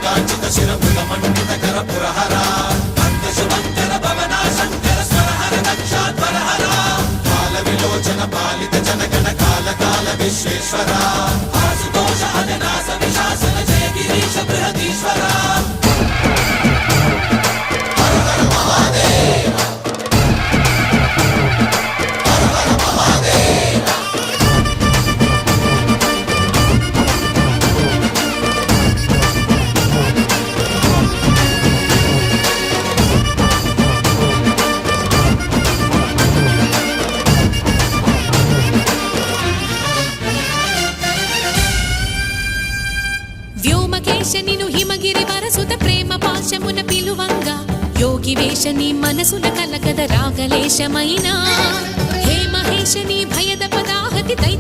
కాంచిత శిరముల మండిత కర పురహర భక్త శుభంకర భవనా శంకర స్వరహర దక్షాధ్వరహర కాల విలోచన పాలిత జనగణ కాల కాల విశ్వేశ్వర ఆశుతోష అవినాశ విశాసన జయ గిరీశ బృహదీశ్వర నిను హిమగిరి వరసుత ప్రేమ పాశమున పిలువంగా యోగి వేషని మనసున కలగద రాగలేశమైనా హే మహేశని భయద పదాహతి దైత్య